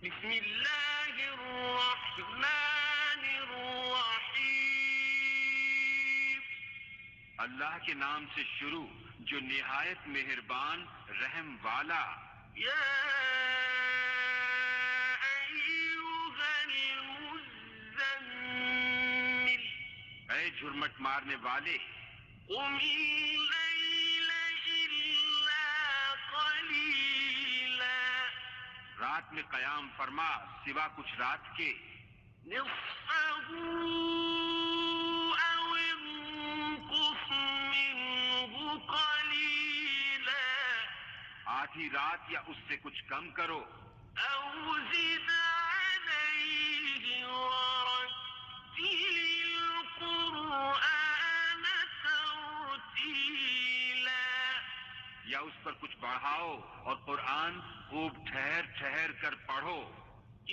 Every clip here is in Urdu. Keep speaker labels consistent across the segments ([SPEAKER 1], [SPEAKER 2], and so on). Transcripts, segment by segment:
[SPEAKER 1] بسم اللہ الرحمن الرحیم.
[SPEAKER 2] اللہ کے نام سے شروع جو نہایت مہربان رحم والا.
[SPEAKER 1] یا ایھا المزمل
[SPEAKER 2] اے جھرمٹ مارنے والے،
[SPEAKER 1] قم اللیل الا قلیلا
[SPEAKER 2] رات میں قیام فرما سوا کچھ رات کے.
[SPEAKER 1] نصفه او انقص منه قلیلا
[SPEAKER 2] آدھی رات یا اس سے کچھ کم کرو.
[SPEAKER 1] او زد علیہ ورتل القرآن ترتیلا
[SPEAKER 2] یا اس پر کچھ بڑھاؤ اور قرآن خوب ٹھہر ٹھہر کر پڑھو.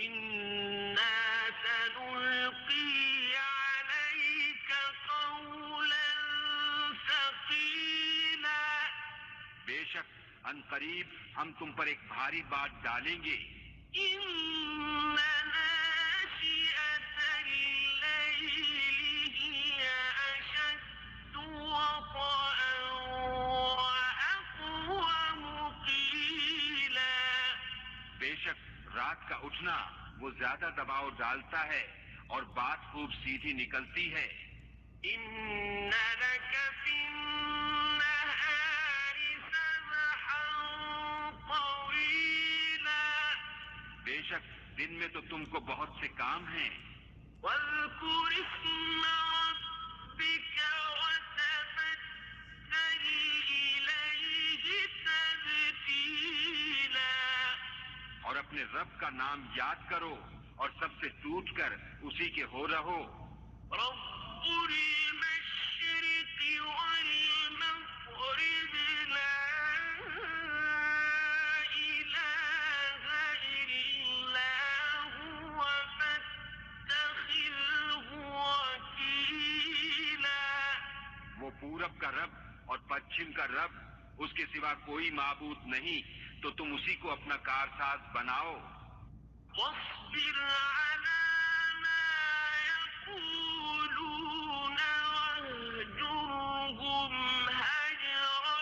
[SPEAKER 1] انا سنلقی علیک قولا ثقیلا
[SPEAKER 2] بے شک ان قریب ہم تم پر ایک بھاری بات ڈالیں گے.
[SPEAKER 1] ان ناشئة الليل هي أشد وطئا وأقوم قيلا
[SPEAKER 2] بے شک رات کا اٹھنا وہ زیادہ دباؤ ڈالتا ہے اور بات خوب سیدھی نکلتی ہے.
[SPEAKER 1] إن لك في النهار سبحا طويلا
[SPEAKER 2] بے شک دن میں تو تم کو بہت سے کام ہیں.
[SPEAKER 1] واذكر اسم ربك وتبتل إليه تبتيلا
[SPEAKER 2] اور اپنے رب کا نام یاد کرو اور سب سے ٹوٹ کر اسی کے ہو رہو.
[SPEAKER 1] رب المشرق والمغرب لا إله إلا هو فاتخذه وكيلا
[SPEAKER 2] وہ پورب کا رب اور پچھم کا رب، اس کے سوا کوئی معبود نہیں، تو تم اسی کو اپنا کارساز بناؤ.
[SPEAKER 1] واصبر على ما يقولون واهجرهم هجرا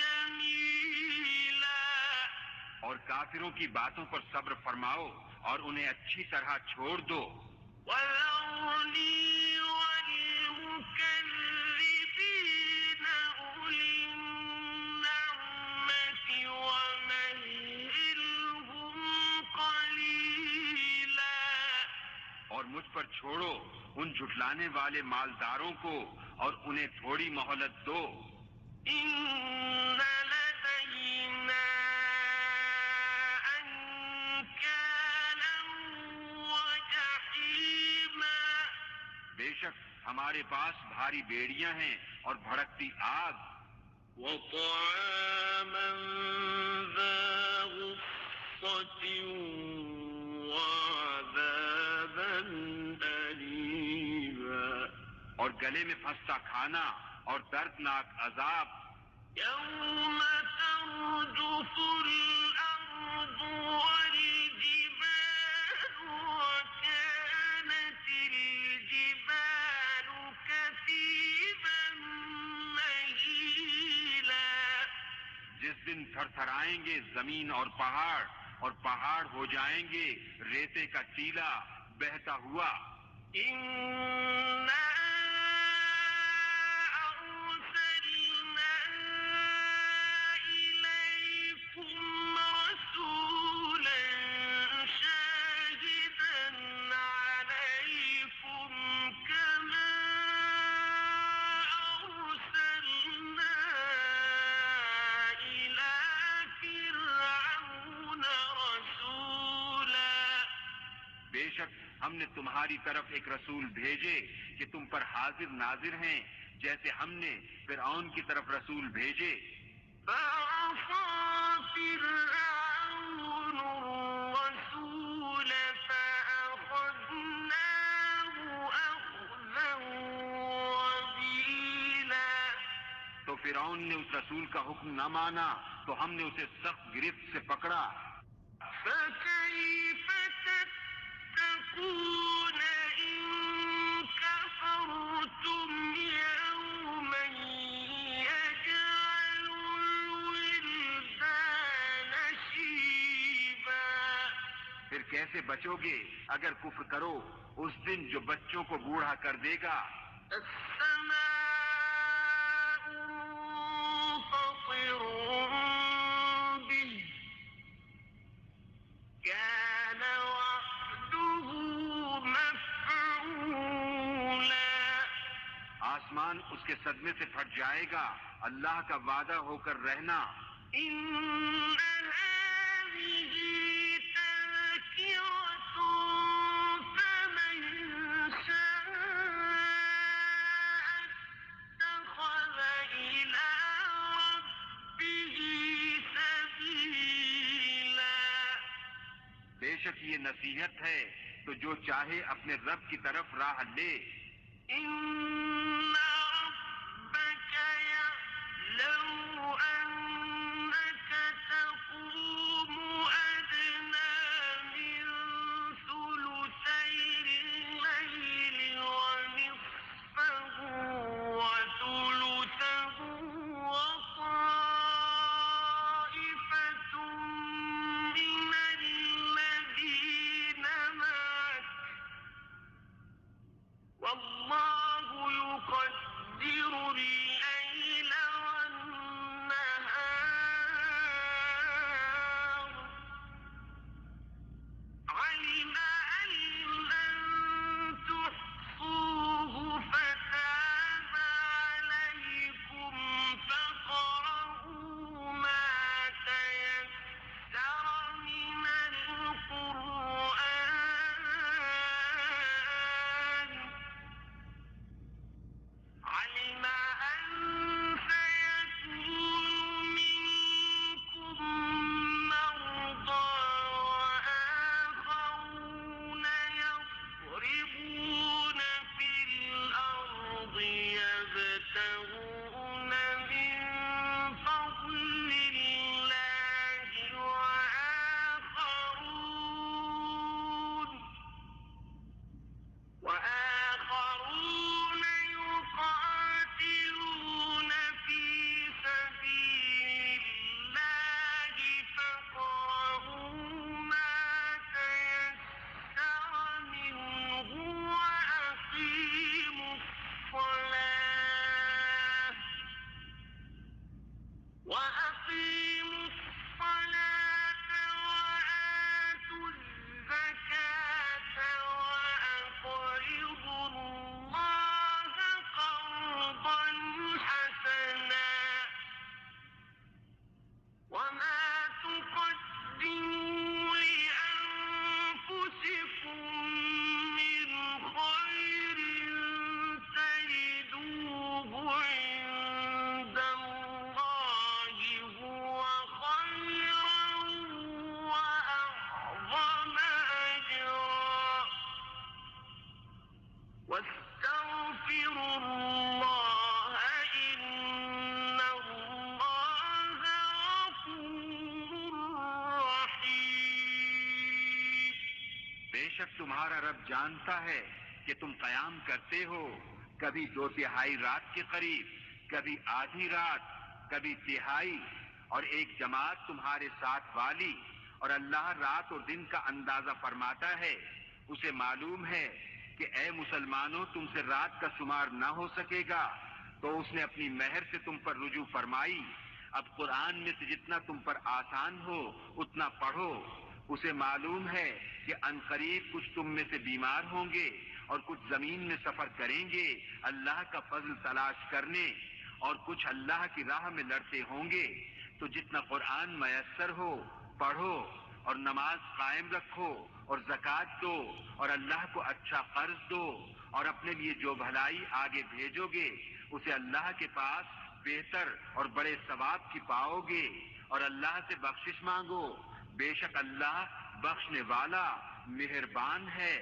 [SPEAKER 1] جميلا
[SPEAKER 2] اور کافروں کی باتوں پر صبر فرماؤ اور انہیں اچھی طرح چھوڑ دو.
[SPEAKER 1] وذرني والمكذبين أولي النعمة ومهلهم قليلا
[SPEAKER 2] اور مجھ پر چھوڑو ان جھٹلانے والے مالداروں کو اور انہیں تھوڑی مہلت دو.
[SPEAKER 1] إن لدينا أنكالا وجحيما
[SPEAKER 2] بے شک ہمارے پاس بھاری بیڑیاں ہیں اور بھڑکتی آگ.
[SPEAKER 1] وطعاما ذا غصة وعذابا أليما
[SPEAKER 2] اور گلے میں پھنستا کھانا اور دردناک عذاب.
[SPEAKER 1] يوم ترجف الأرض والجبال وكانت الجبال كثيبا مهيلا
[SPEAKER 2] جس دن تھر تھرائیں گے زمین اور پہاڑ ہو جائیں گے ریتے کا ٹیلا بہتا ہوا.
[SPEAKER 1] إنا أرسلنا إليكم رسولا شاهدا عليكم كما أرسلنا إلى فرعون رسولا
[SPEAKER 2] بے شک ہم نے تمہاری طرف ایک رسول بھیجے کہ تم پر حاضر ناظر ہیں جیسے ہم نے فرعون کی طرف رسول بھیجے.
[SPEAKER 1] فعصى فرعون الرسول فأخذناه أخذا وبيلا
[SPEAKER 2] تو فرعون نے اس رسول کا حکم نہ مانا تو ہم نے اسے سخت گرفت سے پکڑا.
[SPEAKER 1] فكيف
[SPEAKER 2] کیسے بچو گے اگر کفر کرو اس دن جو بچوں کو بوڑھا کر دے گا؟
[SPEAKER 1] السماء منفطر به كان وعده مفعولا
[SPEAKER 2] آسمان اس کے صدمے سے پھٹ جائے گا، اللہ کا وعدہ ہو کر رہنا۔
[SPEAKER 1] إن هذه تذكرة فمن شاء اتخذ إلى ربه سبيلا
[SPEAKER 2] بے شک یہ نصیحت ہے تو جو چاہے اپنے رب کی طرف راہ لے۔
[SPEAKER 1] إن ربك يعلم أنك تقوم أدنى من ثلثي الليل ونصفه وثلثه وطائفة من الذين معك والله يقدر الليل والنهار علم أن لن تحصوه فتاب عليكم فاقرؤوا ما تيسر من القرآن علم أن سيكون منكم مرضى وآخرون يضربون في الأرض يبتغون من فضل الله وآخرون يقاتلون في سبيل الله فاقرؤوا ما تيسر منه وأقيموا الصلاة وآتوا الزكاة وأقرضوا الله قرضا حسنا وما تقدموا لأنفسكم من خير تجدوه عند الله هو خيرا وأعظم أجرا واستغفروا الله إن الله غفور رحيم
[SPEAKER 2] بے شک تمہارا رب جانتا ہے کہ تم قیام کرتے ہو، کبھی 2/3 رات کے قریب، کبھی آدھی رات، کبھی تہائی، اور ایک جماعت تمہارے ساتھ والی، اور اللہ رات اور دن کا اندازہ فرماتا ہے۔ اسے معلوم ہے کہ اے مسلمانوں تم سے رات کا شمار نہ ہو سکے گا، تو اس نے اپنی مہر سے تم پر رجوع فرمائی۔ اب قرآن میں سے جتنا تم پر آسان ہو اتنا پڑھو۔ اسے معلوم ہے کہ عنقریب کچھ تم میں سے بیمار ہوں گے اور کچھ زمین میں سفر کریں گے اللہ کا فضل تلاش کرنے، اور کچھ اللہ کی راہ میں لڑتے ہوں گے۔ تو جتنا قرآن میسر ہو پڑھو، اور نماز قائم رکھو، اور زکوٰۃ دو، اور اللہ کو اچھا قرض دو، اور اپنے لیے جو بھلائی آگے بھیجو گے اسے اللہ کے پاس بہتر اور بڑے ثواب کی پاؤ گے، اور اللہ سے بخشش مانگو، بے شک اللہ بخشنے والا مہربان ہے۔